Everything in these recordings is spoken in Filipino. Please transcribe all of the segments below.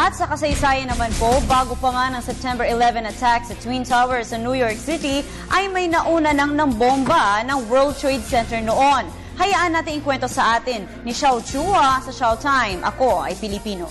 At sa kasaysayan naman po, bago pa nga ng September 11 attack sa Twin Towers sa New York City, ay may nauna nang bomba ng World Trade Center noon. Hayaan natin ikwento sa atin ni Xiao Chua sa Showtime. Ako ay Pilipino.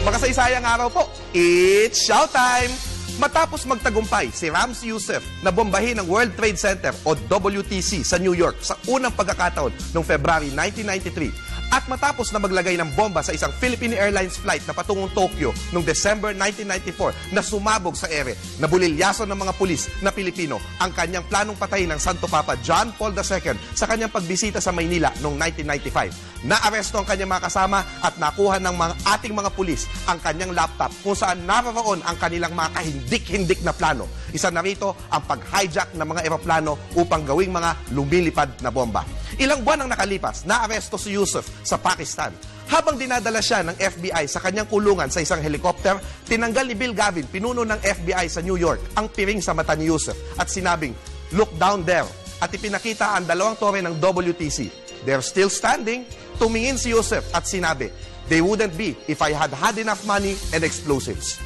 Makasaysayang araw po, it's Showtime! Matapos magtagumpay si Ramzi Youssef na bombahin ng World Trade Center o WTC sa New York sa unang pagkakataon noong February 1993 at matapos na maglagay ng bomba sa isang Philippine Airlines flight na patungong Tokyo noong December 1994 na sumabog sa ere, nabulilyaso ng mga pulis na Pilipino ang kanyang planong patayin ng Santo Papa John Paul II sa kanyang pagbisita sa Maynila noong 1995. Naaresto ang kanyang mga kasama at nakuha ng ating mga pulis ang kanyang laptop kung saan naroon ang kanilang mga kahindik-hindik na plano. Isa na rito ang pag-hijack ng mga eroplano upang gawing mga lumilipad na bomba. Ilang buwan ang nakalipas, naaresto si Youssef sa Pakistan. Habang dinadala siya ng FBI sa kanyang kulungan sa isang helicopter, tinanggal ni Bill Gavin, pinuno ng FBI sa New York, ang piring sa mata ni Youssef at sinabing, "Look down there." At ipinakita ang dalawang tore ng WTC. They're still standing. Tumingin si Youssef at sinabi, "They wouldn't be if I had enough money and explosives."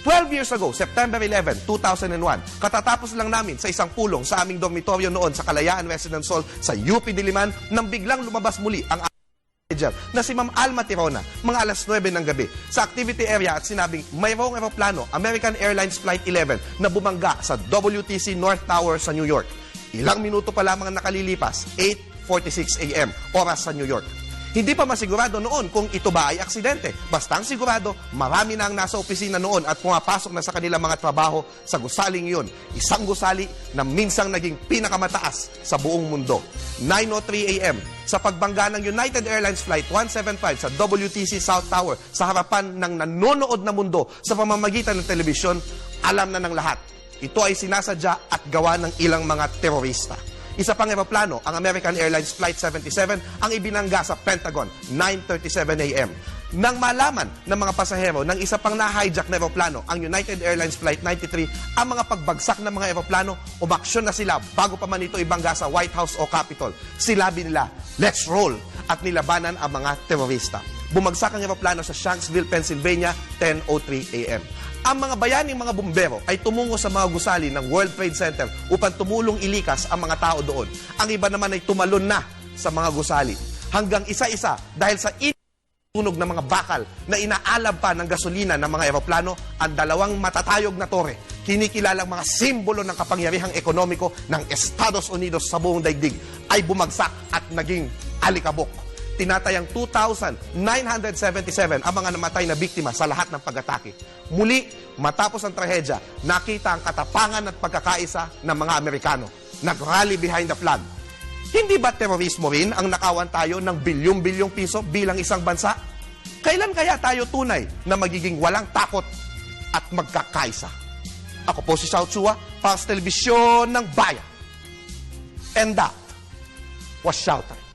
12 years ago, September 11, 2001, katatapos lang namin sa isang pulong sa aming dormitoryo noon sa Kalayaan Residence Hall sa UP Diliman nang biglang lumabas muli ang manager na si Ma'am Alma Tirona, mga alas 9 ng gabi, sa activity area at sinabing mayroong eroplano, American Airlines Flight 11, na bumangga sa WTC North Tower sa New York. Ilang minuto pa lamang ang nakalilipas, 8:46 a.m., oras sa New York. Hindi pa masigurado noon kung ito ba ay aksidente. Basta ang sigurado, marami na ang nasa opisina noon at pumapasok na sa kanilang mga trabaho sa gusaling iyon. Isang gusali na minsang naging pinakamataas sa buong mundo. 9:03 a.m. sa pagbangga ng United Airlines Flight 175 sa WTC South Tower sa harapan ng nanonood na mundo sa pamamagitan ng telebisyon, alam na ng lahat. Ito ay sinasadya at gawa ng ilang mga terorista. Isa pang eroplano, ang American Airlines Flight 77, ang ibinangga sa Pentagon, 9:37 a.m. Nang malaman ng mga pasahero ng isa pang na-hijack na eroplano, ang United Airlines Flight 93, ang mga pagbagsak ng mga eroplano, umaksyon na sila bago pa man ito ibangga sa White House o Capitol. Silabi nila, "Let's roll!" at nilabanan ang mga terorista. Bumagsak ang eroplano sa Shanksville, Pennsylvania, 10:03 a.m. Ang mga bayaning mga bumbero ay tumungo sa mga gusali ng World Trade Center upang tumulong ilikas ang mga tao doon. Ang iba naman ay tumalon na sa mga gusali. Hanggang isa-isa dahil sa tunog ng mga bakal na inaalab pa ng gasolina ng mga eroplano, ang dalawang matatayog na tore, kinikilalang mga simbolo ng kapangyarihang ekonomiko ng Estados Unidos sa buong daigdig, ay bumagsak at naging alikabok. Tinatayang 2,977 ang mga namatay na biktima sa lahat ng pag-atake. Muli, matapos ang trahedya, nakita ang katapangan at pagkakaisa ng mga Amerikano. Nag-rally behind the flag. Hindi ba terorismo rin ang nakawan tayo ng bilyong-bilyong piso bilang isang bansa? Kailan kaya tayo tunay na magiging walang takot at magkakaisa? Ako po si Xiao Chua para sa Telebisyon ng Bayan. And that was Showtime.